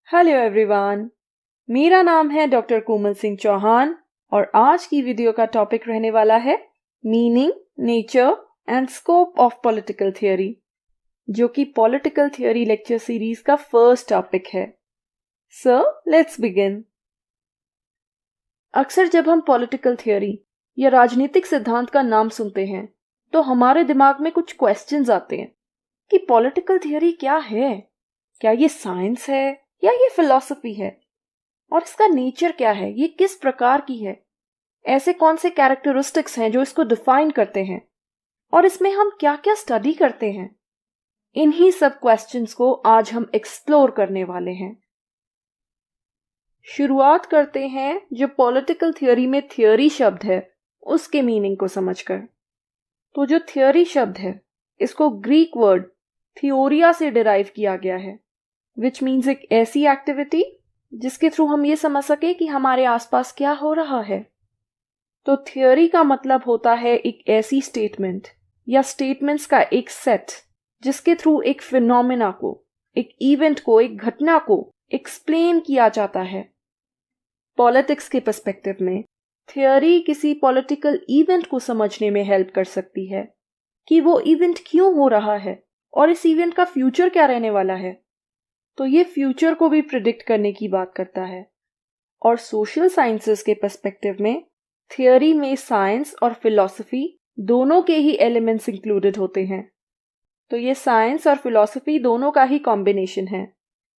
Hello everyone, मेरा नाम है डॉक्टर कोमल सिंह चौहान और आज की वीडियो का टॉपिक रहने वाला है meaning, nature and scope of political theory, जो कि पॉलिटिकल थियोरी लेक्चर सीरीज का फर्स्ट टॉपिक है। So let's begin. अक्सर जब हम पॉलिटिकल थियोरी या राजनीतिक सिद्धांत का नाम सुनते हैं तो हमारे दिमाग में कुछ क्वेश्चंस आते हैं कि पॉलिटिकल थियोरी क्या है, क्या ये साइंस है या ये फिलॉसफी है, और इसका नेचर क्या है, ये किस प्रकार की है, ऐसे कौन से कैरेक्टरिस्टिक्स हैं जो इसको डिफाइन करते हैं, और इसमें हम क्या क्या स्टडी करते हैं। इन्हीं सब क्वेश्चंस को आज हम एक्सप्लोर करने वाले हैं। शुरुआत करते हैं जो पॉलिटिकल थियोरी में थियोरी शब्द है उसके मीनिंग को समझकर। तो जो थियोरी शब्द है इसको ग्रीक वर्ड थियोरिया से डिराइव किया गया है, विच मीन्स एक ऐसी एक्टिविटी जिसके थ्रू हम ये समझ सके कि हमारे आसपास क्या हो रहा है। तो थियोरी का मतलब होता है एक ऐसी स्टेटमेंट या स्टेटमेंट्स का एक सेट जिसके थ्रू एक फिनोमेना को, एक इवेंट को, एक घटना को एक्सप्लेन किया जाता है। पॉलिटिक्स के पर्सपेक्टिव में थियोरी किसी पॉलिटिकल इवेंट को समझने में हेल्प कर सकती है कि वो इवेंट क्यों हो रहा है और इस इवेंट का फ्यूचर क्या रहने वाला है। तो ये फ्यूचर को भी प्रिडिक्ट करने की बात करता है। और सोशल साइंसेस के पर्सपेक्टिव में थियोरी में साइंस और फिलॉसफी दोनों के ही एलिमेंट्स इंक्लूडेड होते हैं। तो ये साइंस और फिलॉसफी दोनों का ही कॉम्बिनेशन है,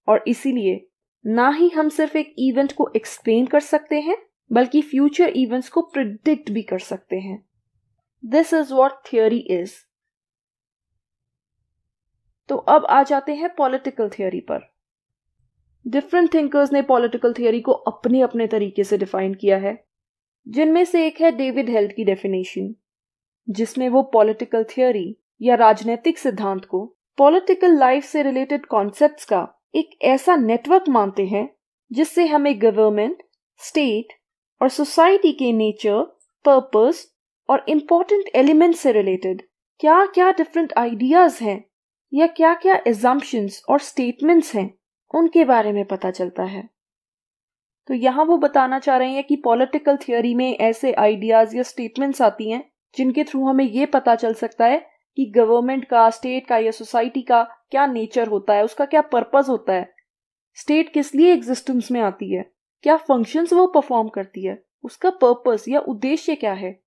और इसीलिए ना ही हम सिर्फ एक इवेंट को एक्सप्लेन कर सकते हैं बल्कि फ्यूचर इवेंट्स को प्रिडिक्ट भी कर सकते हैं। This is what theory is. तो अब आ जाते हैं पॉलिटिकल थियोरी पर। डिफरेंट थिंकर्स ने पॉलिटिकल थियोरी को अपने अपने तरीके से डिफाइन किया है, जिनमें से एक है डेविड हेल्ट की डेफिनेशन, जिसमें वो पॉलिटिकल थियोरी या राजनीतिक सिद्धांत को पॉलिटिकल लाइफ से रिलेटेड कॉन्सेप्ट्स का एक ऐसा नेटवर्क मानते हैं जिससे हमें गवर्नमेंट, स्टेट और सोसाइटी के नेचर, पर्पस और इम्पोर्टेंट एलिमेंट्स से रिलेटेड क्या क्या डिफरेंट आइडियाज हैं या क्या क्या एजम्पशंस और स्टेटमेंट्स हैं उनके बारे में पता चलता है। तो यहाँ वो बताना चाह रहे हैं कि पॉलिटिकल थियोरी में ऐसे आइडियाज या स्टेटमेंट्स आती हैं जिनके थ्रू हमें ये पता चल सकता है कि गवर्नमेंट का, स्टेट का या सोसाइटी का क्या नेचर होता है, उसका क्या पर्पस होता है, स्टेट किस लिए एग्जिस्टेंस में आती है, क्या फंक्शंस वो परफॉर्म करती है, उसका पर्पस या उद्देश्य क्या है।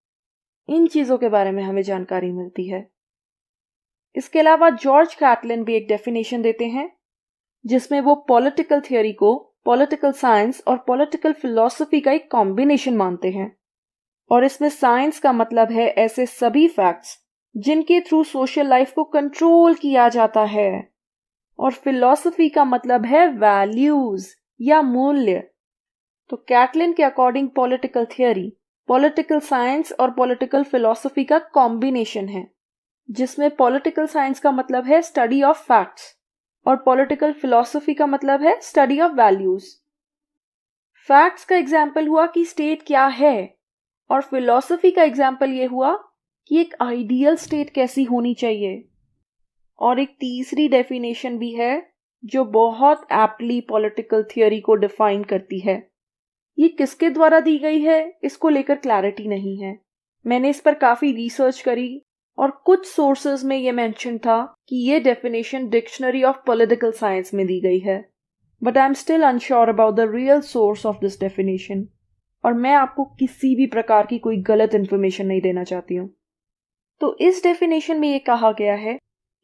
इन चीजों के बारे में हमें जानकारी मिलती है। इसके अलावा जॉर्ज कैटलिन भी एक डेफिनेशन देते हैं जिसमें वो पॉलिटिकल थियोरी को पॉलिटिकल साइंस और पॉलिटिकल फिलॉसफी का एक कॉम्बिनेशन मानते हैं। और इसमें साइंस का मतलब है ऐसे सभी फैक्ट्स जिनके थ्रू सोशल लाइफ को कंट्रोल किया जाता है, और फिलॉसफी का मतलब है वैल्यूज या मूल्य। तो कैटलिन के according political theory political science और पॉलिटिकल फिलॉसफी का कॉम्बिनेशन है, जिसमें पॉलिटिकल साइंस का मतलब है स्टडी ऑफ फैक्ट्स और पॉलिटिकल फिलॉसफी का मतलब है स्टडी ऑफ वैल्यूज। फैक्ट्स का एग्जाम्पल हुआ कि स्टेट क्या है, और फिलॉसफी का एग्जाम्पल ये हुआ कि एक आइडियल स्टेट कैसी होनी चाहिए। और एक तीसरी डेफिनेशन भी है जो बहुत एप्टली पॉलिटिकल थियोरी को डिफाइन करती है। ये किसके द्वारा दी गई है इसको लेकर क्लैरिटी नहीं है। मैंने इस पर काफी रिसर्च करी और कुछ सोर्सेज में ये मेंशन था कि ये definition dictionary of political science में दी गई है, but I am still unsure about the real source of this definition, और मैं आपको किसी भी प्रकार की कोई गलत इंफॉर्मेशन नहीं देना चाहती हूँ। तो इस डेफिनेशन में ये कहा गया है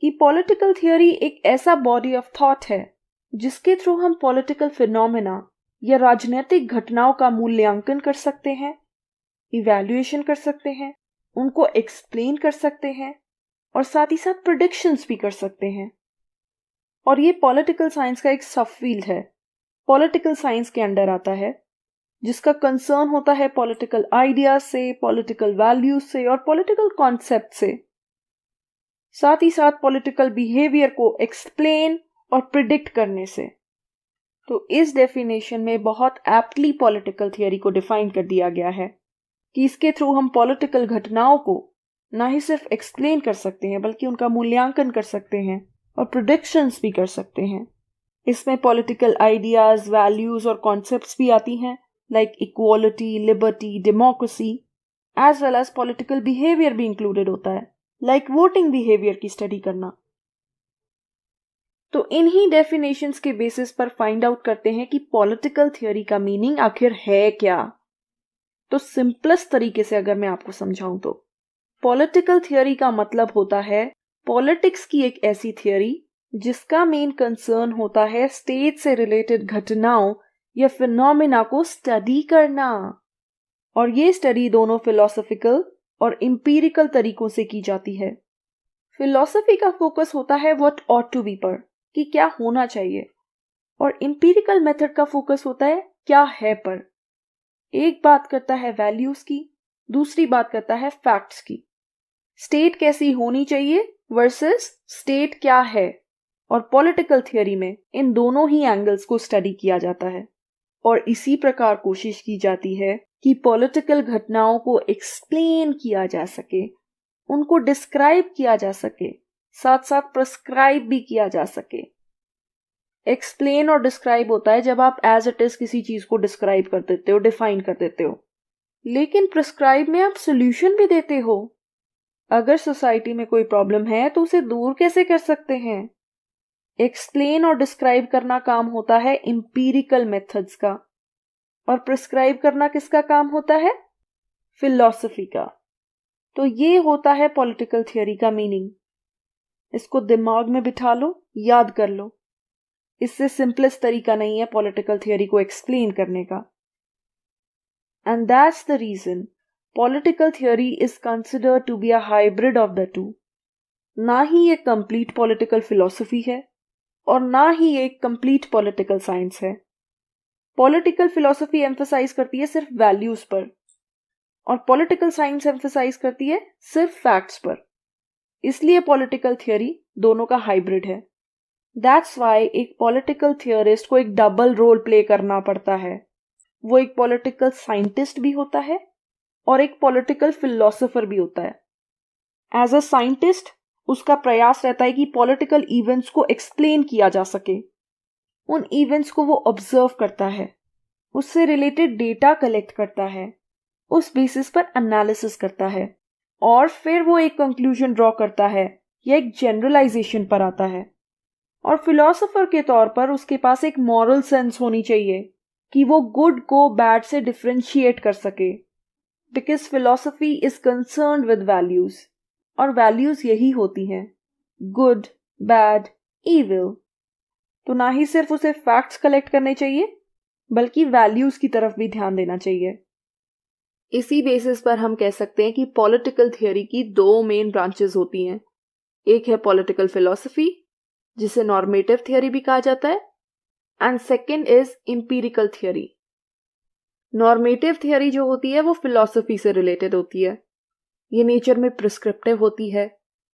कि पॉलिटिकल थियोरी एक ऐसा बॉडी ऑफ थॉट है जिसके थ्रू हम पॉलिटिकल फिनोमेना या राजनीतिक घटनाओं का मूल्यांकन कर सकते हैं, इवैल्यूएशन कर सकते हैं, उनको एक्सप्लेन कर सकते हैं और साथ ही साथ प्रेडिक्शंस भी कर सकते हैं। और ये पॉलिटिकल साइंस का एक सब फील्ड है, पॉलिटिकल साइंस के अंडर आता है, जिसका कंसर्न होता है पॉलिटिकल आइडियाज से, पॉलिटिकल वैल्यूज से और पॉलिटिकल कॉन्सेप्ट से, साथ ही साथ पॉलिटिकल बिहेवियर को एक्सप्लेन और प्रिडिक्ट करने से। तो इस डेफिनेशन में बहुत एप्टली पॉलिटिकल थियोरी को डिफाइन कर दिया गया है कि इसके थ्रू हम पॉलिटिकल घटनाओं को ना ही सिर्फ एक्सप्लेन कर सकते हैं बल्कि उनका मूल्यांकन कर सकते हैं और प्रेडिक्शंस भी कर सकते हैं। इसमें पॉलिटिकल आइडियाज, वैल्यूज और कॉन्सेप्ट्स भी आती हैं, like equality, liberty, democracy, as well as political behaviour भी इंक्लूडेड होता है, लाइक वोटिंग बिहेवियर की स्टडी करना। तो इन्हीं डेफिनेशंस के बेसिस पर फाइंड आउट करते हैं कि पॉलिटिकल थ्योरी का मीनिंग आखिर है क्या। तो सिंपलेस्ट तरीके से अगर मैं आपको समझाऊं तो पॉलिटिकल थ्योरी का मतलब होता है पॉलिटिक्स की एक ऐसी थ्योरी जिसका मेन कंसर्न होता है स्टेट से रिलेटेड घटनाओं या फिनोमिना को स्टडी करना। और ये स्टडी दोनों फिलोसॉफिकल और एम्पिरिकल तरीकों से की जाती है। फिलॉसफी का फोकस होता है व्हाट ऑट टू बी पर, कि क्या होना चाहिए, और एम्पिरिकल मेथड का फोकस होता है क्या है पर। एक बात करता है वैल्यूज की, दूसरी बात करता है फैक्ट्स की। स्टेट कैसी होनी चाहिए वर्सेस स्टेट क्या है, और पॉलिटिकल थियरी में इन दोनों ही एंगल्स को स्टडी किया जाता है। और इसी प्रकार कोशिश की जाती है कि पॉलिटिकल घटनाओं को एक्सप्लेन किया जा सके, उनको डिस्क्राइब किया जा सके, साथ साथ प्रिस्क्राइब भी किया जा सके। एक्सप्लेन और डिस्क्राइब होता है जब आप एज इट इज किसी चीज को डिस्क्राइब कर देते हो, डिफाइन कर देते हो, लेकिन प्रिस्क्राइब में आप सोल्यूशन भी देते हो। अगर सोसाइटी में कोई प्रॉब्लम है तो उसे दूर कैसे कर सकते हैं। एक्सप्लेन और डिस्क्राइब करना काम होता है एम्पिरिकल मेथड्स का, और प्रिस्क्राइब करना किसका काम होता है, फिलॉसफी का। तो ये होता है पॉलिटिकल थियरी का मीनिंग। इसको दिमाग में बिठा लो, याद कर लो। इससे सिंपलेस्ट तरीका नहीं है पॉलिटिकल थियरी को एक्सप्लेन करने का। And that's the reason political theory is considered to be a hybrid of the two. ना ही ये कंप्लीट पॉलिटिकल फिलॉसफी है और ना ही ये कंप्लीट पॉलिटिकल साइंस है। पॉलिटिकल फिलॉसफी एम्फसाइज करती है सिर्फ वैल्यूज पर, और पॉलिटिकल साइंस एम्फसाइज करती है सिर्फ फैक्ट्स पर। इसलिए पॉलिटिकल थियरी दोनों का हाइब्रिड है। दैट्स वाई एक पॉलिटिकल थियरिस्ट को एक डबल रोल प्ले करना पड़ता है। वो एक पॉलिटिकल साइंटिस्ट भी होता है और एक पॉलिटिकल फिलोसोफर भी होता है। एज अ साइंटिस्ट उसका प्रयास रहता है कि पॉलिटिकल इवेंट्स को एक्सप्लेन किया जा सके। उन इवेंट्स को वो ऑब्जर्व करता है, उससे रिलेटेड डेटा कलेक्ट करता है, उस बेसिस पर एनालिसिस करता है, और फिर वो एक कंक्लूजन ड्रॉ करता है या एक जनरलाइजेशन पर आता है। और फिलोसोफर के तौर पर उसके पास एक मॉरल सेंस होनी चाहिए कि वो गुड को बैड से डिफरेंशिएट कर सके, because philosophy is concerned with values, और वैल्यूज यही होती हैं, गुड, बैड, इविल। तो ना ही सिर्फ उसे फैक्ट्स कलेक्ट करने चाहिए बल्कि वैल्यूज की तरफ भी ध्यान देना चाहिए। इसी बेसिस पर हम कह सकते हैं कि पॉलिटिकल थियरी की दो मेन ब्रांचेस होती हैं। एक है पॉलिटिकल फिलोसफी, जिसे नॉर्मेटिव थियरी भी कहा जाता है, and second is empirical theory. Normative theory जो होती है वो फिलोसफी से रिलेटेड होती है। ये नेचर में प्रिस्क्रिप्टिव होती है,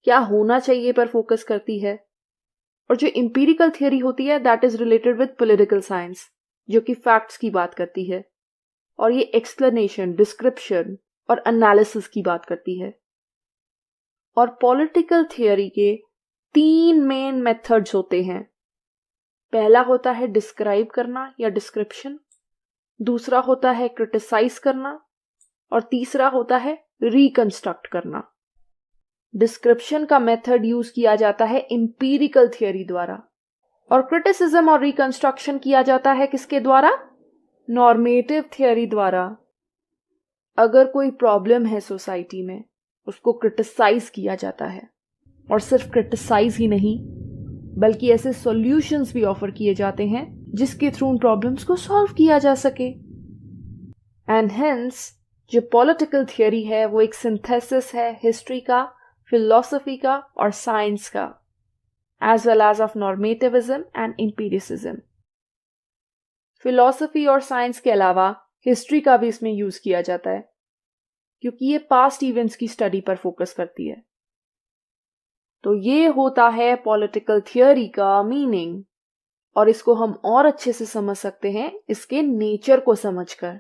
क्या होना चाहिए पर फोकस करती है। और जो एम्पिरिकल थियरी होती है that is related with political science, जो कि फैक्ट्स की बात करती है, और ये एक्सप्लेनेशन, डिस्क्रिप्शन और एनालिसिस की बात करती है। और पॉलिटिकल थियरी के 3 मेन मेथड्स होते हैं। पहला होता है डिस्क्राइब करना या डिस्क्रिप्शन, दूसरा होता है क्रिटिसाइज करना, और तीसरा होता है रिकंस्ट्रक्ट करना। डिस्क्रिप्शन का मेथड यूज किया जाता है एम्पिरिकल थियरी द्वारा, और क्रिटिसिज्म और रिकंस्ट्रक्शन किया जाता है किसके द्वारा, नॉर्मेटिव थियरी द्वारा। अगर कोई प्रॉब्लम है सोसाइटी में, उसको क्रिटिसाइज किया जाता है, और सिर्फ क्रिटिसाइज ही नहीं बल्कि ऐसे सॉल्यूशंस भी ऑफर किए जाते हैं जिसके थ्रू उन प्रॉब्लम्स को सॉल्व किया जा सके। एंड हेंस जो पॉलिटिकल थियरी है वो एक सिंथेसिस है हिस्ट्री का, फिलोसफी का और साइंस का, as well as of normativism and empiricism. Philosophy और साइंस के अलावा हिस्ट्री का भी इसमें यूज किया जाता है, क्योंकि ये पास्ट इवेंट्स की स्टडी पर फोकस करती है। तो ये होता है पॉलिटिकल थियरी का मीनिंग, और इसको हम और अच्छे से समझ सकते हैं इसके नेचर को समझकर।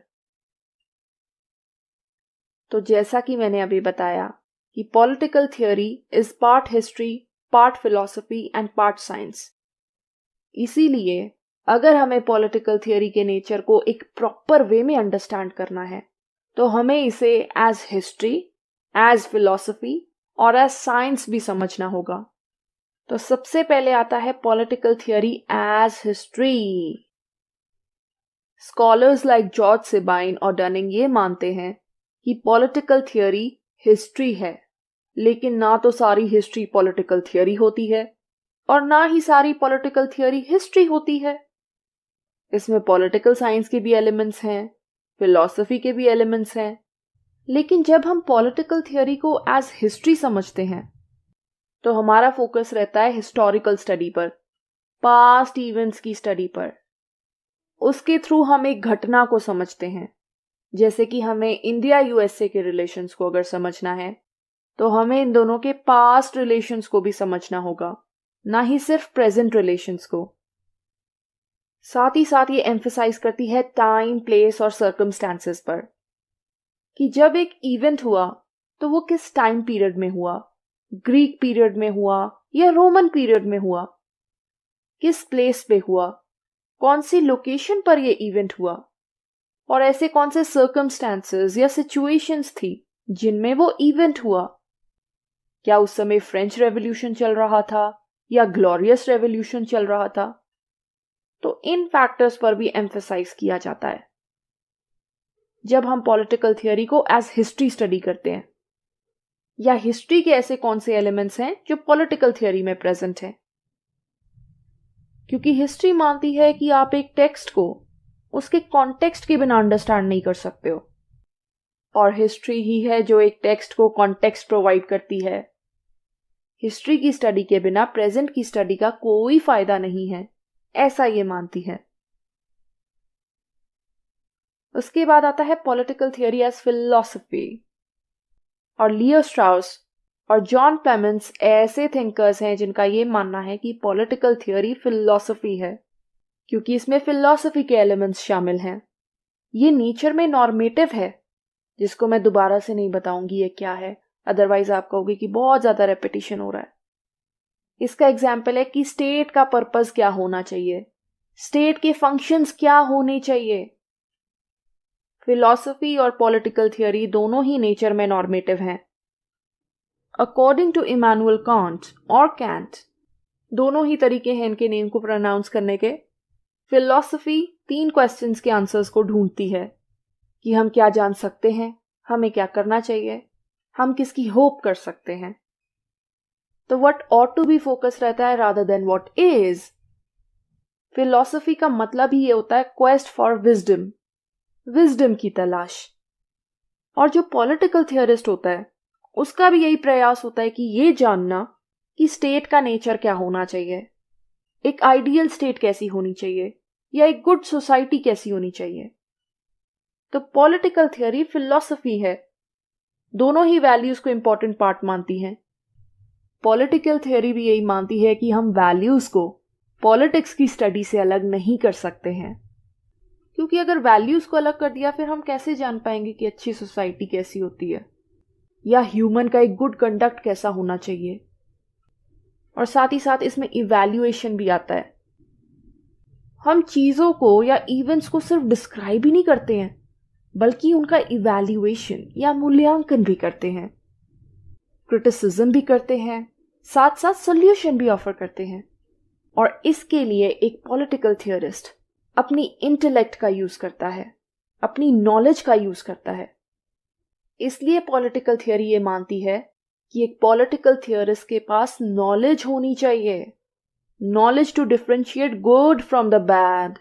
तो जैसा कि मैंने अभी बताया कि political theory is part history, part philosophy and part science. इसीलिए अगर हमें पॉलिटिकल थियरी के नेचर को एक प्रॉपर वे में अंडरस्टैंड करना है तो हमें इसे एज हिस्ट्री, एज फिलॉसफी और एज साइंस भी समझना होगा। तो सबसे पहले आता है political theory as history. Scholars like George Sabine और डनिंग ये मानते हैं कि पॉलिटिकल थियरी हिस्ट्री है, लेकिन ना तो सारी हिस्ट्री पॉलिटिकल थियरी होती है और ना ही सारी पॉलिटिकल थियरी हिस्ट्री होती है। इसमें पॉलिटिकल साइंस के भी एलिमेंट्स हैं, फिलॉसफी के भी एलिमेंट्स हैं, लेकिन जब हम पॉलिटिकल थियरी को एज हिस्ट्री समझते हैं तो हमारा फोकस रहता है हिस्टोरिकल स्टडी पर, पास्ट इवेंट्स की स्टडी पर। उसके थ्रू हम एक घटना को समझते हैं। जैसे कि हमें इंडिया यूएसए के रिलेशंस को अगर समझना है तो हमें इन दोनों के पास्ट रिलेशंस को भी समझना होगा, ना ही सिर्फ प्रेजेंट रिलेशंस को। साथ ही साथ ये एम्फसाइज करती है टाइम, प्लेस और सर्कमस्टांसेस पर, कि जब एक इवेंट हुआ तो वो किस टाइम पीरियड में हुआ, ग्रीक पीरियड में हुआ या रोमन पीरियड में हुआ, किस प्लेस पे हुआ, कौन सी लोकेशन पर ये इवेंट हुआ और ऐसे कौन से सर्कमस्टांसेस या सिचुएशंस थी जिनमें वो इवेंट हुआ। क्या उस समय फ्रेंच रेवोल्यूशन चल रहा था या ग्लोरियस रेवोल्यूशन चल रहा था। तो इन फैक्टर्स पर भी एम्फसाइज किया जाता है जब हम पॉलिटिकल थियरी को एज हिस्ट्री स्टडी करते हैं, या हिस्ट्री के ऐसे कौन से एलिमेंट्स हैं जो पॉलिटिकल थियरी में प्रेजेंट हैं। क्योंकि हिस्ट्री मानती है कि आप एक टेक्स्ट को उसके कॉन्टेक्स्ट के बिना अंडरस्टैंड नहीं कर सकते हो, और हिस्ट्री ही है जो एक टेक्स्ट को कॉन्टेक्स्ट प्रोवाइड करती है। हिस्ट्री की स्टडी के बिना प्रेजेंट की स्टडी का कोई फायदा नहीं है, ऐसा ये मानती है। उसके बाद आता है पॉलिटिकल थियरी एज फिलॉसफी, और लियो स्ट्राउस और जॉन क्लेमेंस ऐसे थिंकर्स हैं जिनका ये मानना है कि पॉलिटिकल थियरी फिलॉसफी है, क्योंकि इसमें फिलॉसफी के एलिमेंट्स शामिल हैं। ये नेचर में नॉर्मेटिव है, जिसको मैं दोबारा से नहीं बताऊंगी ये क्या है, अदरवाइज आप कहोगे कि बहुत ज्यादा रेपिटेशन हो रहा है। इसका एग्जाम्पल है कि स्टेट का पर्पस क्या होना चाहिए, स्टेट के फंक्शंस क्या होने चाहिए। फिलॉसफी और पॉलिटिकल थियरी दोनों ही नेचर में नॉर्मेटिव हैं। अकॉर्डिंग टू इमैनुअल कांट और कैंट, दोनों ही तरीके हैं इनके नेम को प्रोनाउंस करने के। फिलॉसफी 3 क्वेश्चंस के आंसर्स को ढूंढती है कि हम क्या जान सकते हैं, हमें क्या करना चाहिए, हम किसकी होप कर सकते हैं। तो what ought to be focus रहता है rather than what is. Philosophy का मतलब ही ये होता है क्वेस्ट फॉर विजडम, विजडम की तलाश। और जो पॉलिटिकल थियरिस्ट होता है उसका भी यही प्रयास होता है कि ये जानना कि स्टेट का नेचर क्या होना चाहिए, एक आइडियल स्टेट कैसी होनी चाहिए, या एक गुड सोसाइटी कैसी होनी चाहिए। तो पॉलिटिकल थियरी फिलॉसफी है, दोनों ही वैल्यूज को इंपॉर्टेंट पार्ट मानती हैं। पॉलिटिकल थियरी भी यही मानती है कि हम वैल्यूज को पॉलिटिक्स की स्टडी से अलग नहीं कर सकते हैं, क्योंकि अगर वैल्यूज को अलग कर दिया फिर हम कैसे जान पाएंगे कि अच्छी सोसाइटी कैसी होती है या ह्यूमन का एक गुड कंडक्ट कैसा होना चाहिए। और साथ ही साथ इसमें इवैल्यूएशन भी आता है। हम चीजों को या इवेंट्स को सिर्फ डिस्क्राइब ही नहीं करते हैं, बल्कि उनका इवैल्यूएशन या मूल्यांकन भी करते हैं, क्रिटिसिज्म भी करते हैं, साथ साथ सोल्यूशन भी ऑफर करते हैं। और इसके लिए एक पॉलिटिकल थियरिस्ट अपनी इंटेलेक्ट का यूज करता है, अपनी नॉलेज का यूज करता है। इसलिए पॉलिटिकल थियरी ये मानती है कि एक पॉलिटिकल थियरिस्ट के पास नॉलेज होनी चाहिए, knowledge to differentiate good from the bad.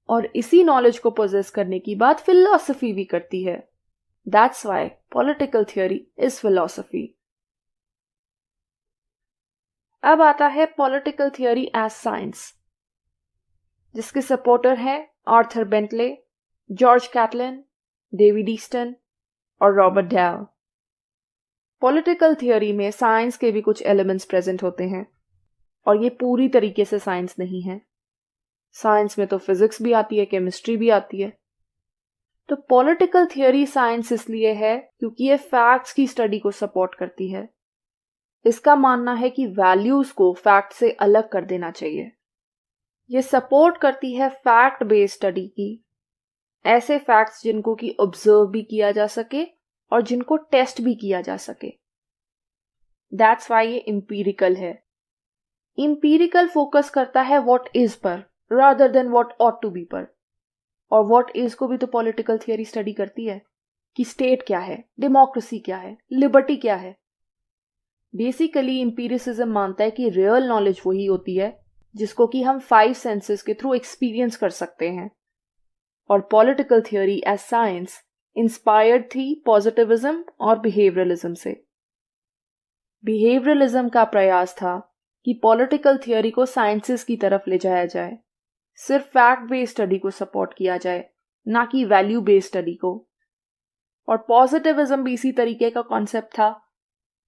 और इसी नॉलेज को पोजेस करने की बात फिलॉसफी भी करती है। That's why political theory is philosophy. अब आता है पॉलिटिकल थियरी एज साइंस, जिसके सपोर्टर हैं Arthur Bentley, George Catlin, David Easton और रॉबर्ट डेल। पॉलिटिकल थियरी में साइंस के भी कुछ एलिमेंट्स प्रेजेंट होते हैं, और ये पूरी तरीके से साइंस नहीं है। साइंस में तो फिजिक्स भी आती है, केमिस्ट्री भी आती है। तो पॉलिटिकल थियरी साइंस इसलिए है क्योंकि ये फैक्ट्स की स्टडी को सपोर्ट करती है। इसका मानना है कि वैल्यूज को फैक्ट से अलग कर देना चाहिए। ये सपोर्ट करती है फैक्ट बेस्ड स्टडी की, ऐसे फैक्ट्स जिनको कि ऑब्जर्व भी किया जा सके और जिनको टेस्ट भी किया जा सके। दैट्स वाई ये इंपीरिकल है। इंपीरिकल फोकस करता है व्हाट इज पर rather than what ought to be पर। और व्हाट इज को भी तो पॉलिटिकल थियरी स्टडी करती है कि स्टेट क्या है, डेमोक्रेसी क्या है, लिबर्टी क्या है। बेसिकली इंपीरिसिज्म मानता है कि रियल नॉलेज वही होती है जिसको कि हम 5 सेंसेस के थ्रू एक्सपीरियंस कर सकते हैं। और political theory as science inspired थी पॉजिटिविज्म और बिहेवियरलिज्म से। बिहेवियरलिज्म का प्रयास था कि पॉलिटिकल थियरी को साइंसेस की तरफ ले जाया जाए, सिर्फ फैक्ट बेस्ड स्टडी को सपोर्ट किया जाए, ना कि वैल्यू बेस्ड स्टडी को। और पॉजिटिविज्म भी इसी तरीके का कॉन्सेप्ट था।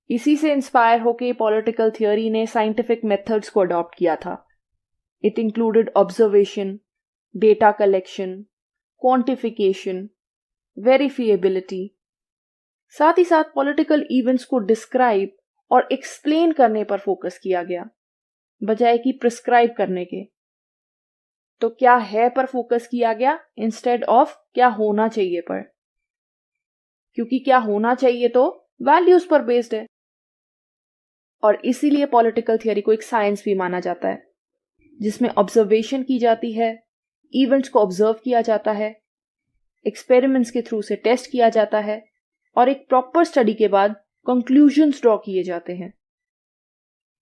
इसी से इंस्पायर होके पॉलिटिकल थियरी ने साइंटिफिक मेथड्स को अडॉप्ट किया था। It included observation, data collection, quantification, verifiability. साथ ही साथ पॉलिटिकल इवेंट्स को डिस्क्राइब और एक्सप्लेन करने पर फोकस किया गया, बजाय कि प्रिस्क्राइब करने के। तो क्या है पर फोकस किया गया इंस्टेड ऑफ क्या होना चाहिए पर, क्योंकि क्या होना चाहिए तो वैल्यूज पर बेस्ड है। और इसीलिए पॉलिटिकल थियरी को एक साइंस भी माना जाता है, जिसमें ऑब्जर्वेशन की जाती है, इवेंट्स को ऑब्जर्व किया जाता है, एक्सपेरिमेंट्स के थ्रू से टेस्ट किया जाता है और एक प्रॉपर स्टडी के बाद कंक्लूजन्स ड्रॉ किए जाते हैं।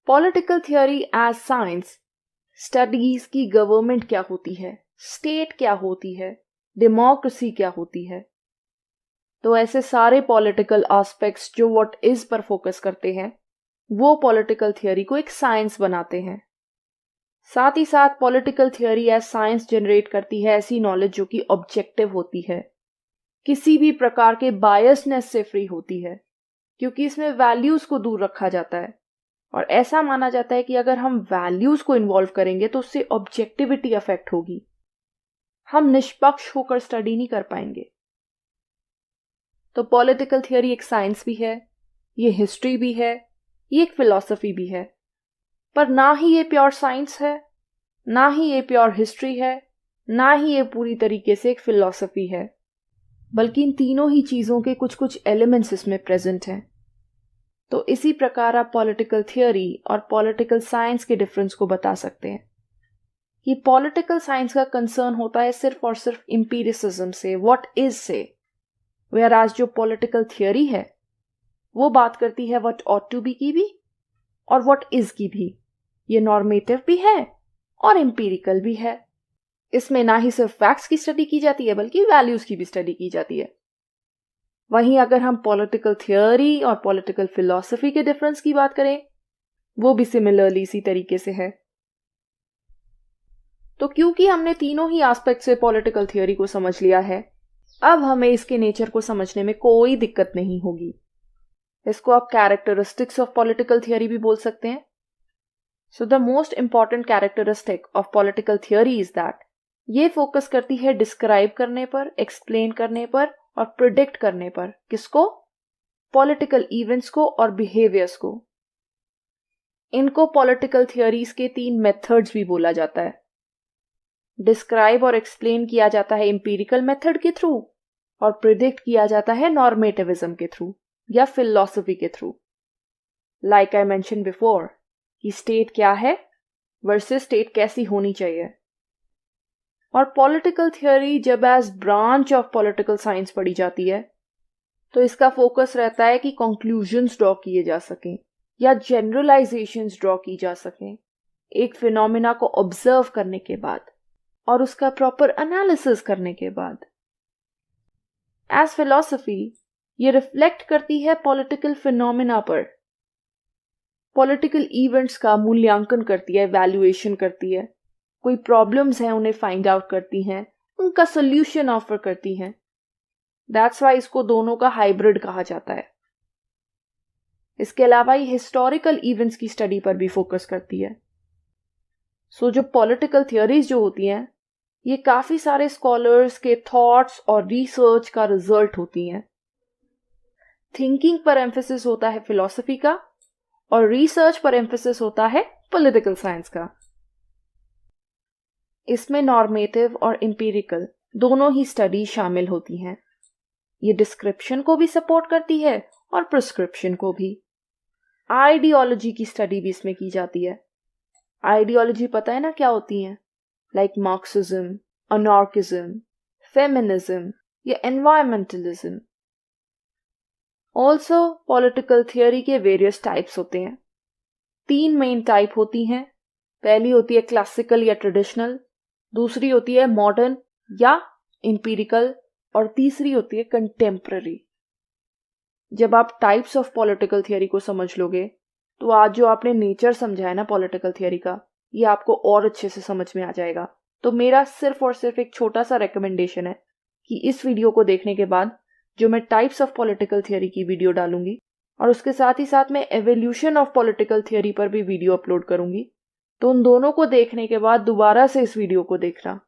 Political theory as science studies की गवर्नमेंट क्या होती है, स्टेट क्या होती है, डेमोक्रेसी क्या होती है। तो ऐसे सारे पॉलिटिकल एस्पेक्ट्स जो व्हाट इज पर फोकस करते हैं, वो पॉलिटिकल थियरी को एक साइंस बनाते हैं। साथ ही साथ political theory as science generate करती है ऐसी नॉलेज जो कि ऑब्जेक्टिव होती है, किसी भी प्रकार के बायसनेस से फ्री होती है, क्योंकि इसमें वैल्यूज को दूर रखा जाता है। और ऐसा माना जाता है कि अगर हम वैल्यूज को इन्वॉल्व करेंगे तो उससे ऑब्जेक्टिविटी अफेक्ट होगी, हम निष्पक्ष होकर स्टडी नहीं कर पाएंगे। तो पॉलिटिकल थियरी एक साइंस भी है, ये हिस्ट्री भी है, ये एक फिलॉसफी भी है। पर ना ही ये प्योर साइंस है, ना ही ये प्योर हिस्ट्री है, ना ही ये पूरी तरीके से एक फिलॉसफी है, बल्कि इन तीनों ही चीजों के कुछ कुछ एलिमेंट्स इसमें प्रेजेंट हैं। तो इसी प्रकार आप पॉलिटिकल थियरी और पॉलिटिकल साइंस के डिफरेंस को बता सकते हैं कि पॉलिटिकल साइंस का कंसर्न होता है सिर्फ और सिर्फ एम्पिरिसिज्म से, व्हाट इज से, वेयर आज जो पॉलिटिकल थियरी है वो बात करती है व्हाट ऑट टू बी की भी और व्हाट इज की भी। ये नॉर्मेटिव भी है और एम्पिरिकल भी है। इसमें ना ही सिर्फ फैक्ट्स की स्टडी की जाती है बल्कि वैल्यूज की भी स्टडी की जाती है। वहीं अगर हम पॉलिटिकल थियरी और पॉलिटिकल फिलॉसफी के डिफरेंस की बात करें, वो भी सिमिलरली इसी तरीके से है। तो क्योंकि हमने तीनों ही एस्पेक्ट से पॉलिटिकल थियरी को समझ लिया है, अब हमें इसके नेचर को समझने में कोई दिक्कत नहीं होगी। इसको आप कैरेक्टरिस्टिक्स ऑफ पॉलिटिकल थियरी भी बोल सकते हैं। So the most important characteristic of political theory is that ये फोकस करती है डिस्क्राइब करने पर, एक्सप्लेन करने पर और प्रिडिक्ट करने पर। किसको? पॉलिटिकल इवेंट्स को और बिहेवियर्स को। इनको पॉलिटिकल थियरीज के 3 मेथड्स भी बोला जाता है। डिस्क्राइब और एक्सप्लेन किया जाता है एम्पिरिकल मेथड के थ्रू और प्रिडिक्ट किया जाता है नॉर्मेटिविज्म के थ्रू या फिलॉसफी के through. Like I mention before कि स्टेट क्या है वर्सेस स्टेट कैसी होनी चाहिए। और पॉलिटिकल थियरी जब as branch of political science पढ़ी जाती है तो इसका फोकस रहता है कि कंक्लूजन्स ड्रॉ किए जा सकें या जनरलाइजेशंस ड्रॉ की जा सकें एक फिनोमेना को ऑब्जर्व करने के बाद और उसका प्रॉपर एनालिसिस करने के बाद। एज फिलॉसफी ये रिफ्लेक्ट करती है पॉलिटिकल फिनोमेना पर, पॉलिटिकल इवेंट्स का मूल्यांकन करती है, वैल्यूएशन करती है, कोई प्रॉब्लम्स हैं उन्हें फाइंड आउट करती हैं, उनका सोल्यूशन ऑफर करती हैं। दैट्स वाई इसको दोनों का हाइब्रिड कहा जाता है। इसके अलावा ये हिस्टोरिकल इवेंट्स की स्टडी पर भी फोकस करती है। सो जो पॉलिटिकल थियरीज जो होती हैं ये काफी सारे स्कॉलर्स के थॉट्स और रिसर्च का रिजल्ट होती हैं। थिंकिंग पर एम्फेसिस होता है फिलॉसफी का और रिसर्च पर एम्फेसिस होता है पॉलिटिकल साइंस का। इसमें नॉर्मेटिव और एम्पिरिकल दोनों ही स्टडी शामिल होती हैं। ये डिस्क्रिप्शन को भी सपोर्ट करती है और प्रिस्क्रिप्शन को भी। आइडियोलॉजी की स्टडी भी इसमें की जाती है। आइडियोलॉजी पता है ना क्या होती है? लाइक मार्क्सिज्म, अनार्किज्म, फेमिनिज्म या एनवायरमेंटलिज्म। ऑल्सो पॉलिटिकल थियोरी के वेरियस टाइप्स होते हैं। 3 मेन टाइप होती हैं। पहली होती है क्लासिकल या ट्रेडिशनल, दूसरी होती है मॉडर्न या एम्पिरिकल, और तीसरी होती है कंटेम्पररी। जब आप टाइप्स ऑफ पॉलिटिकल थियोरी को समझ लोगे तो आज जो आपने नेचर समझा है ना पॉलिटिकल थियोरी का, ये आपको और अच्छे से समझ में आ जाएगा। तो मेरा सिर्फ और सिर्फ एक छोटा सा रिकमेंडेशन है कि इस वीडियो को देखने के बाद जो मैं टाइप्स ऑफ पॉलिटिकल थियोरी की वीडियो डालूंगी और उसके साथ ही साथ मैं एवोल्यूशन ऑफ पॉलिटिकल थियोरी पर भी वीडियो अपलोड करूंगी, तो उन दोनों को देखने के बाद दोबारा से इस वीडियो को देखना।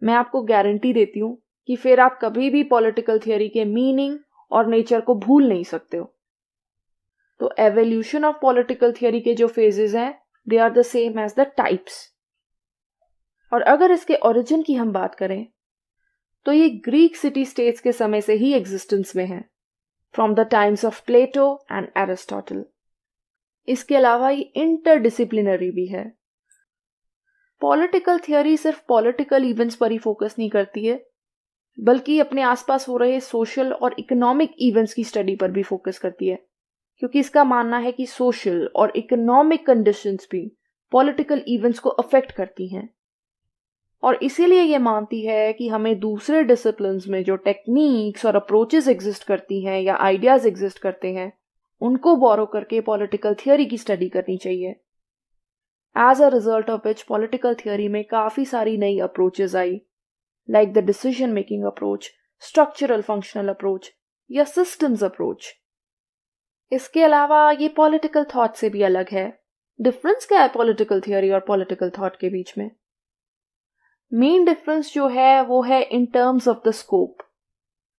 मैं आपको गारंटी देती हूं कि फिर आप कभी भी पॉलिटिकल थियोरी के मीनिंग और नेचर को भूल नहीं सकते हो। तो एवोल्यूशन ऑफ पॉलिटिकल थियोरी के जो फेजेस हैं, they are the same as the types. और अगर इसके ओरिजिन की हम बात करें तो ये ग्रीक सिटी स्टेट्स के समय से ही एग्जिस्टेंस में है, from the times of Plato and Aristotle. इसके अलावा ये इंटरडिसिप्लिनरी भी है। पॉलिटिकल थियोरी सिर्फ पॉलिटिकल इवेंट्स पर ही फोकस नहीं करती है, बल्कि अपने आसपास हो रहे सोशल और इकोनॉमिक इवेंट्स की स्टडी पर भी फोकस करती है, क्योंकि इसका मानना है कि सोशल और इकोनॉमिक कंडीशंस भी पॉलिटिकल इवेंट्स को अफेक्ट करती हैं। और इसीलिए ये मानती है कि हमें दूसरे डिसिप्लिन्स में जो टेक्निक्स और अप्रोचेस एग्जिस्ट करती हैं या आइडियाज एग्जिस्ट करते हैं, उनको बोरो करके पॉलिटिकल थियोरी की स्टडी करनी चाहिए। As a result of which political theory में काफ़ी सारी नई अप्रोचेस आई, like the decision making approach, structural functional approach या सिस्टम्स अप्रोच। इसके अलावा ये पॉलिटिकल थॉट से भी अलग है। डिफरेंस क्या है पॉलिटिकल थियोरी और पॉलिटिकल थॉट के बीच में? मेन डिफरेंस जो है वो है in terms of the scope.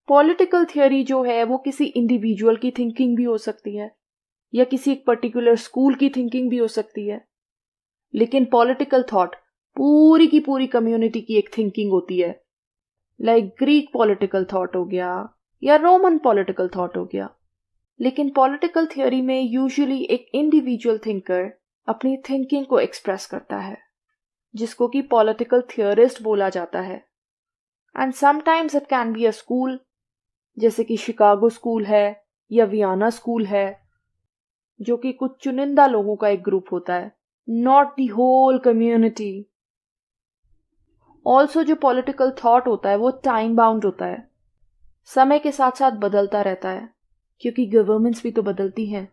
Political theory जो है वो किसी इंडिविजुअल की थिंकिंग भी हो सकती है या किसी एक पर्टिकुलर स्कूल की थिंकिंग भी हो सकती है, लेकिन पॉलिटिकल थॉट पूरी की पूरी कम्युनिटी की एक थिंकिंग होती है। लाइक ग्रीक पॉलिटिकल थॉट हो गया या रोमन पॉलिटिकल थॉट हो गया। लेकिन पॉलिटिकल थियोरी में यूजुअली एक इंडिविजुअल थिंकर अपनी थिंकिंग को एक्सप्रेस करता है, जिसको कि पॉलिटिकल थियोरिस्ट बोला जाता है। And sometimes it can be a school, जैसे कि शिकागो स्कूल है या वियना स्कूल है, जो कि कुछ चुनिंदा लोगों का एक ग्रुप होता है, not the whole community. Also जो पॉलिटिकल थॉट होता है वो टाइम बाउंड होता है, समय के साथ साथ बदलता रहता है, क्योंकि गवर्नमेंट्स भी तो बदलती हैं।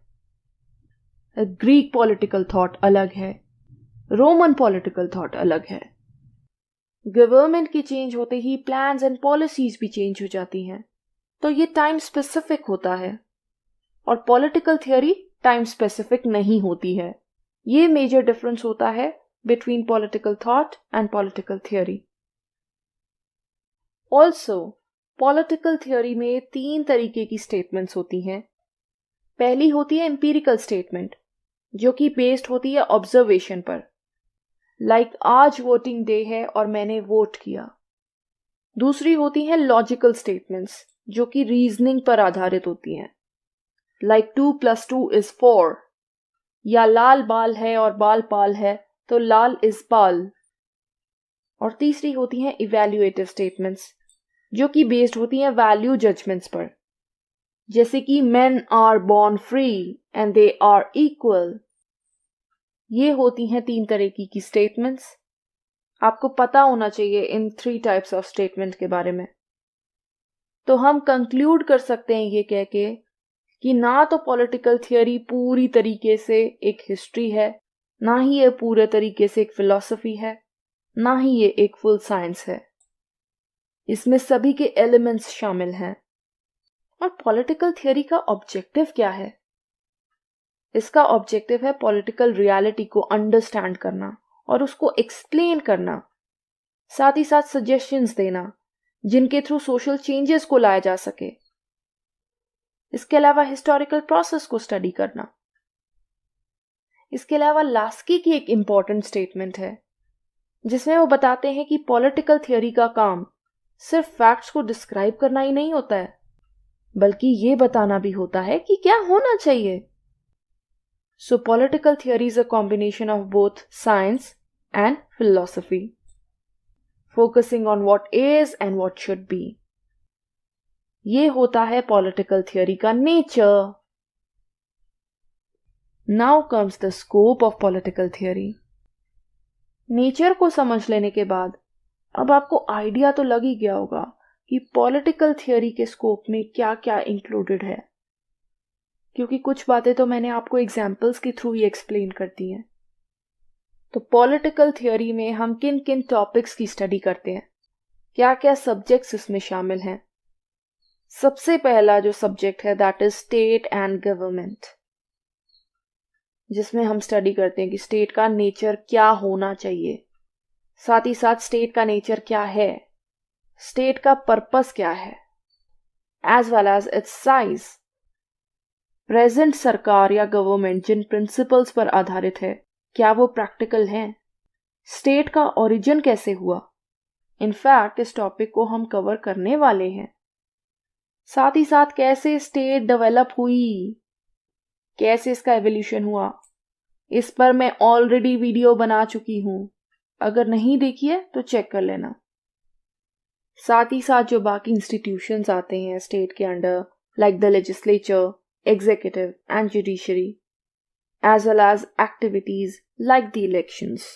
ग्रीक पॉलिटिकल थॉट अलग है, रोमन पॉलिटिकल थॉट अलग है। गवर्नमेंट की चेंज होते ही प्लान्स एंड पॉलिसीज भी चेंज हो जाती हैं, तो ये टाइम स्पेसिफिक होता है। और पॉलिटिकल थियोरी टाइम स्पेसिफिक नहीं होती है। ये मेजर डिफरेंस होता है between political thought and political theory. Also political theory में 3 तरीके की स्टेटमेंट्स होती हैं। पहली होती है एम्पिरिकल स्टेटमेंट, जो कि बेस्ड होती है ऑब्जर्वेशन पर, लाइक आज वोटिंग डे है और मैंने वोट किया। दूसरी होती है लॉजिकल स्टेटमेंट्स, जो कि रीजनिंग पर आधारित होती हैं, लाइक 2 + 2 = 4, या लाल बाल है और बाल पाल है तो लाल इज बाल। और तीसरी होती हैं इवैल्यूएटिव स्टेटमेंट्स, जो कि बेस्ड होती हैं वैल्यू जजमेंट्स पर, जैसे कि men are born free and they are equal। ये होती हैं 3 तरीके की स्टेटमेंट्स। आपको पता होना चाहिए इन 3 टाइप्स ऑफ स्टेटमेंट के बारे में। तो हम कंक्लूड कर सकते हैं ये कह के कि ना तो पॉलिटिकल थियोरी पूरी तरीके से एक हिस्ट्री है, ना ही ये पूरे तरीके से एक फिलॉसफी है, ना ही ये एक फुल साइंस है। इसमें सभी के एलिमेंट्स शामिल हैं। और पॉलिटिकल थियोरी का ऑब्जेक्टिव क्या है? इसका ऑब्जेक्टिव है पॉलिटिकल रियलिटी को अंडरस्टैंड करना और उसको एक्सप्लेन करना, साथ ही साथ सजेशंस देना जिनके थ्रू सोशल चेंजेस को लाया जा सके। इसके अलावा हिस्टोरिकल प्रोसेस को स्टडी करना। इसके अलावा लास्की की एक इंपॉर्टेंट स्टेटमेंट है, जिसमें वो बताते हैं कि पॉलिटिकल थियोरी का काम सिर्फ फैक्ट्स को डिस्क्राइब करना ही नहीं होता है, बल्कि ये बताना भी होता है कि क्या होना चाहिए. सो political theory is a combination of both science and philosophy, focusing on what is and what should be. ये होता है पॉलिटिकल थियोरी का nature. Now comes the scope of political theory. Nature को समझ लेने के बाद अब आपको आइडिया तो लग ही गया होगा कि पॉलिटिकल थियोरी के स्कोप में क्या क्या इंक्लूडेड है, क्योंकि कुछ बातें तो मैंने आपको एग्जाम्पल्स के थ्रू ही एक्सप्लेन कर दी हैं. तो पॉलिटिकल थियोरी में हम किन किन टॉपिक्स की स्टडी करते हैं, क्या क्या सब्जेक्ट्स इसमें शामिल हैं. सबसे पहला जो सब्जेक्ट है that is state and government, जिसमें हम स्टडी करते हैं कि स्टेट का नेचर क्या होना चाहिए, साथ ही साथ स्टेट का नेचर क्या है, स्टेट का पर्पस क्या है, as well as its size. Present सरकार या गवर्नमेंट जिन प्रिंसिपल्स पर आधारित है, क्या वो प्रैक्टिकल हैं, स्टेट का ओरिजिन कैसे हुआ. इनफैक्ट इस टॉपिक को हम कवर करने वाले हैं. साथ ही साथ कैसे स्टेट डेवलप हुई, कैसे इसका एवोल्यूशन हुआ, इस पर मैं ऑलरेडी वीडियो बना चुकी हूं. अगर नहीं देखी है तो चेक कर लेना. साथ ही साथ जो बाकी इंस्टीट्यूशंस आते हैं स्टेट के under, like the legislature, executive and judiciary, as well as activities like the elections.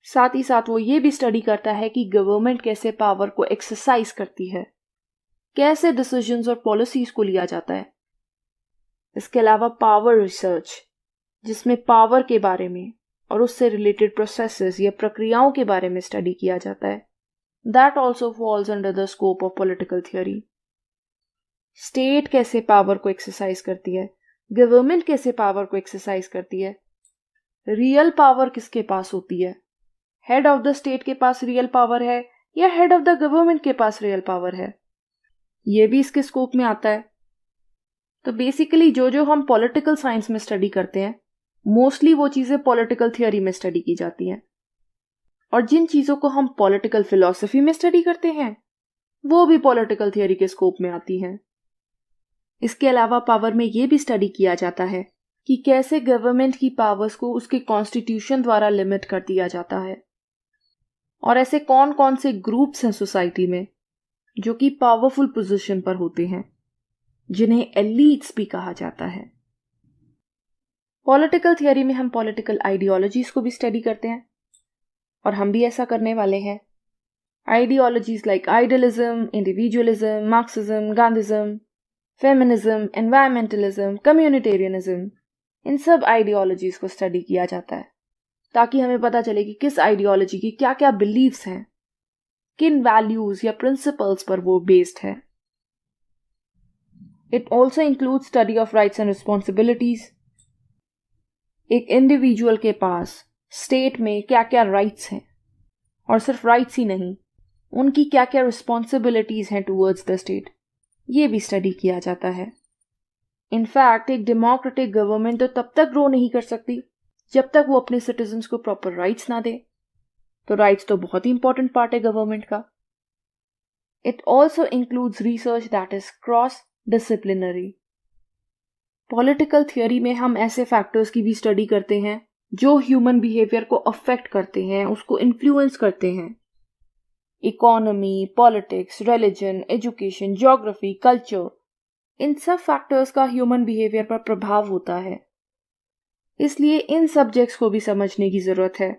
साथ ही साथ वो ये भी स्टडी करता है कि गवर्नमेंट कैसे पावर को एक्सरसाइज करती है, कैसे डिसीजंस और पॉलिसीज को लिया जाता है. इसके अलावा पावर रिसर्च, जिसमें पावर के बारे में और उससे रिलेटेड प्रोसेसेस या प्रक्रियाओं के बारे में स्टडी किया जाता है. That also falls under the scope of political theory. State कैसे पावर को एक्सरसाइज करती है, गवर्नमेंट कैसे पावर को एक्सरसाइज करती है, रियल पावर किसके पास होती है, हेड ऑफ द स्टेट के पास रियल पावर है या हेड ऑफ द गवर्नमेंट के पास रियल पावर है, ये भी इसके स्कोप में आता है. तो बेसिकली जो हम पॉलिटिकल साइंस में स्टडी करते हैं, मोस्टली वो चीजें पॉलिटिकल थियोरी में स्टडी की जाती हैं, और जिन चीजों को हम पॉलिटिकल फिलॉसफी में स्टडी करते हैं वो भी पॉलिटिकल थियोरी के स्कोप में आती हैं. इसके अलावा पावर में ये भी स्टडी किया जाता है कि कैसे गवर्नमेंट की पावर्स को उसके कॉन्स्टिट्यूशन द्वारा लिमिट कर दिया जाता है, और ऐसे कौन कौन से ग्रुप्स हैं सोसाइटी में जो कि पावरफुल पोजीशन पर होते हैं, जिन्हें एलीट्स भी कहा जाता है. पॉलिटिकल थियोरी में हम पॉलिटिकल आइडियोलॉजीज को भी स्टडी करते हैं, और हम भी ऐसा करने वाले हैं. Ideologies like idealism, individualism, Marxism, Gandhism, feminism, environmentalism, communitarianism, इन सब आइडियोलॉजीज को स्टडी किया जाता है ताकि हमें पता चले कि किस आइडियोलॉजी की क्या क्या बिलीव्स हैं, किन वैल्यूज या प्रिंसिपल्स पर वो बेस्ड है. It also includes study of rights and responsibilities. एक इंडिविजुअल के पास स्टेट में क्या क्या राइट्स हैं, और सिर्फ राइट्स ही नहीं, उनकी क्या क्या रिस्पॉन्सिबिलिटीज हैं टूवर्ड्स द स्टेट, ये भी स्टडी किया जाता है. इनफैक्ट एक डेमोक्रेटिक गवर्नमेंट तो तब तक ग्रो नहीं कर सकती जब तक वो अपने सिटीजन्स को प्रॉपर राइट्स ना दे. तो राइट्स तो बहुत ही इंपॉर्टेंट पार्ट है गवर्नमेंट का. It also includes research that is cross disciplinary. Political theory में हम ऐसे फैक्टर्स की भी स्टडी करते हैं जो ह्यूमन बिहेवियर को अफेक्ट करते हैं, उसको इन्फ्लुएंस करते हैं. Economy, politics, religion, education, geography, culture, इन सब फैक्टर्स का ह्यूमन बिहेवियर पर प्रभाव होता है. इसलिए इन सब्जेक्ट्स को भी समझने की जरूरत है.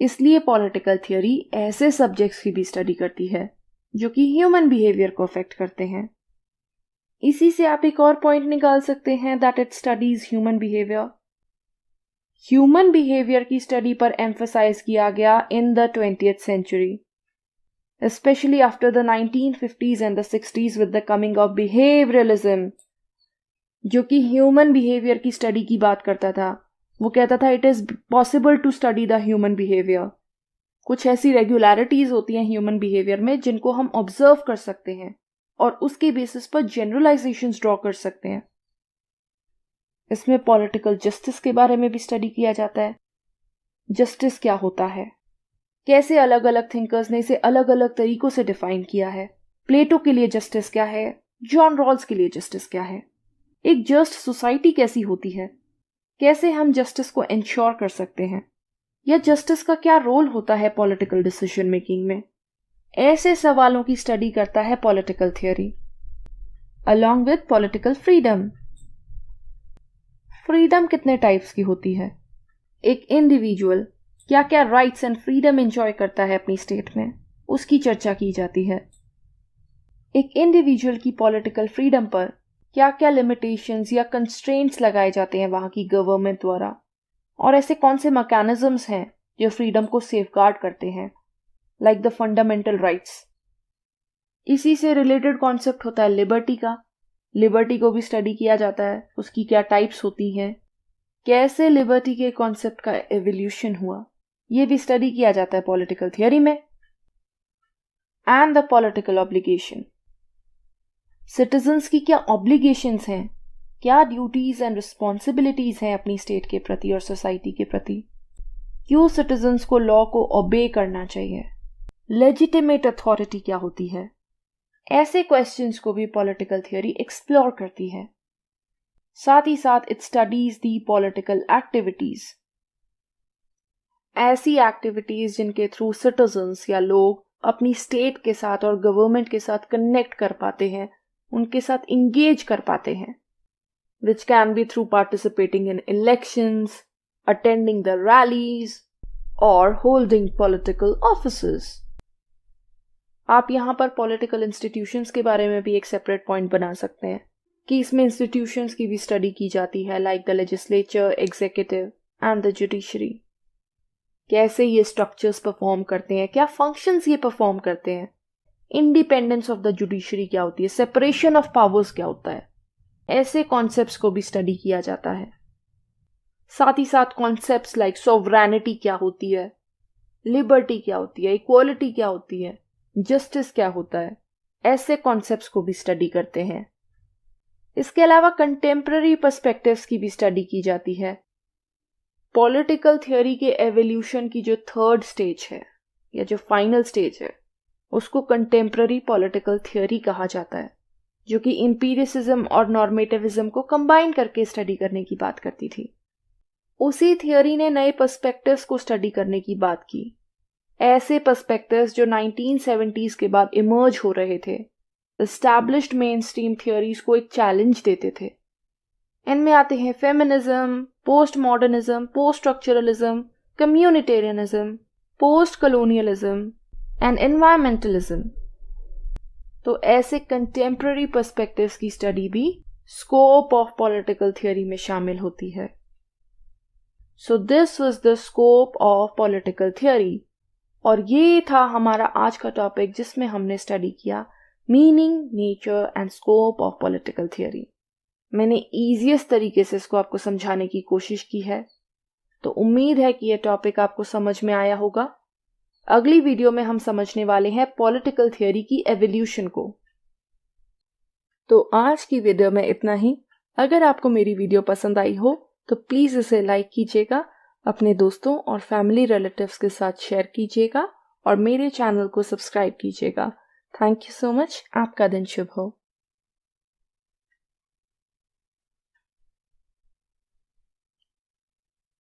इसलिए पॉलिटिकल थियोरी ऐसे सब्जेक्ट्स की भी स्टडी करती है जो कि ह्यूमन बिहेवियर को अफेक्ट करते हैं. इसी से आप एक और पॉइंट निकाल सकते हैं that it studies human behaviour. Human behaviour की स्टडी पर एम्फसाइज किया गया in the 20th century, especially after the 1950s and the 60s with the coming of behavioralism, जो कि ह्यूमन बिहेवियर की स्टडी की बात करता था. वो कहता था it is possible to study the human behaviour. कुछ ऐसी रेगुलरिटीज होती हैं ह्यूमन बिहेवियर में जिनको हम ऑब्जर्व कर सकते हैं और उसके बेसिस पर जनरलाइजेशंस ड्रॉ कर सकते हैं. इसमें पॉलिटिकल जस्टिस के बारे में भी स्टडी किया जाता है. जस्टिस क्या होता है, कैसे अलग अलग थिंकर्स ने इसे अलग अलग तरीकों से डिफाइन किया है। प्लेटो के लिए जस्टिस क्या है, जॉन रॉल्स के लिए जस्टिस क्या है, एक जस्ट सोसाइटी कैसी होती है, कैसे हम जस्टिस को इंश्योर कर सकते हैं, या जस्टिस का क्या रोल होता है पॉलिटिकल डिसीजन मेकिंग में। ऐसे सवालों की स्टडी करता है political theory along with political freedom. Freedom कितने टाइप्स की होती है, एक इंडिविजुअल क्या क्या राइट्स एंड फ्रीडम एंजॉय करता है अपनी स्टेट में, उसकी चर्चा की जाती है। एक इंडिविजुअल की पॉलिटिकल फ्रीडम पर क्या क्या लिमिटेशंस या कंस्ट्रेंट्स लगाए जाते हैं वहां की गवर्नमेंट द्वारा, और ऐसे कौन से मैकेनिज्म्स हैं जो फ्रीडम को सेफगार्ड करते हैं, लाइक द फंडामेंटल राइट्स। इसी से रिलेटेड कॉन्सेप्ट होता है लिबर्टी का। लिबर्टी को भी स्टडी किया जाता है, उसकी क्या टाइप्स होती हैं, कैसे लिबर्टी के कॉन्सेप्ट का एवोल्यूशन हुआ, ये भी स्टडी किया जाता है पॉलिटिकल थियोरी में। And the political obligation, citizens की क्या ऑब्लिगेशंस हैं, क्या ड्यूटीज एंड रिस्पॉन्सिबिलिटीज हैं अपनी स्टेट के प्रति और सोसाइटी के प्रति, क्यों सिटीजन्स को लॉ को ओबे करना चाहिए, लेजिटिमेट अथॉरिटी क्या होती है। ऐसे क्वेश्चंस को भी पॉलिटिकल थियोरी एक्सप्लोर करती है। साथ ही साथ it studies the political activities, ऐसी एक्टिविटीज जिनके थ्रू सिटीजन्स या लोग अपनी स्टेट के साथ और गवर्नमेंट के साथ कनेक्ट कर पाते हैं, उनके साथ इंगेज कर पाते हैं, which can be through participating in elections, attending the rallies और होल्डिंग पॉलिटिकल ऑफिसेस। आप यहाँ पर पॉलिटिकल इंस्टीट्यूशंस के बारे में भी एक सेपरेट पॉइंट बना सकते हैं कि इसमें इंस्टीट्यूशंस की भी स्टडी की जाती है, like the legislature, executive and the judiciary. कैसे ये स्ट्रक्चर्स परफॉर्म करते हैं, क्या फंक्शंस ये परफॉर्म करते हैं, इंडिपेंडेंस ऑफ द जुडिशरी क्या होती है, सेपरेशन ऑफ पावर्स क्या होता है, ऐसे कॉन्सेप्ट्स को भी स्टडी किया जाता है। साथ ही साथ कॉन्सेप्ट्स लाइक सोवरेनिटी क्या होती है, लिबर्टी क्या होती है, इक्वालिटी क्या होती है, जस्टिस क्या होता है, ऐसे कॉन्सेप्ट्स को भी स्टडी करते हैं। इसके अलावा कंटेम्पररी पर्सपेक्टिव्स की भी स्टडी की जाती है। पॉलिटिकल थियोरी के एवोल्यूशन की जो थर्ड स्टेज है या जो फाइनल स्टेज है, उसको कंटेम्पररी पॉलिटिकल थियोरी कहा जाता है, जो कि एम्पिरिसिज्म और नॉर्मेटिविज्म को कंबाइन करके स्टडी करने की बात करती थी। उसी थियोरी ने नए पर्सपेक्टिव्स को स्टडी करने की बात की, ऐसे पर्सपेक्टिव्स जो 1970s के बाद इमर्ज हो रहे थे, एस्टैब्लिश्ड मेन स्ट्रीम थियोरीज को एक चैलेंज देते थे। इनमें आते हैं feminism, post modernism, post structuralism, communitarianism, post colonialism and environmentalism. तो ऐसे कंटेम्पररी पर्सपेक्टिव्स की स्टडी भी स्कोप ऑफ पॉलिटिकल थियोरी में शामिल होती है। So this was the scope of political theory, और ये था हमारा आज का टॉपिक जिसमें हमने स्टडी किया meaning, nature and scope of political theory. मैंने ईजीएस्ट तरीके से इसको आपको समझाने की कोशिश की है, तो उम्मीद है कि यह टॉपिक आपको समझ में आया होगा। अगली वीडियो में हम समझने वाले हैं पॉलिटिकल थियोरी की एवोल्यूशन को। तो आज की वीडियो में इतना ही। अगर आपको मेरी वीडियो पसंद आई हो तो प्लीज़ इसे लाइक कीजिएगा, अपने दोस्तों और फैमिली रिलेटिव्स के साथ शेयर कीजिएगा और मेरे चैनल को सब्सक्राइब कीजिएगा। Thank you so much. आपका दिन शुभ हो।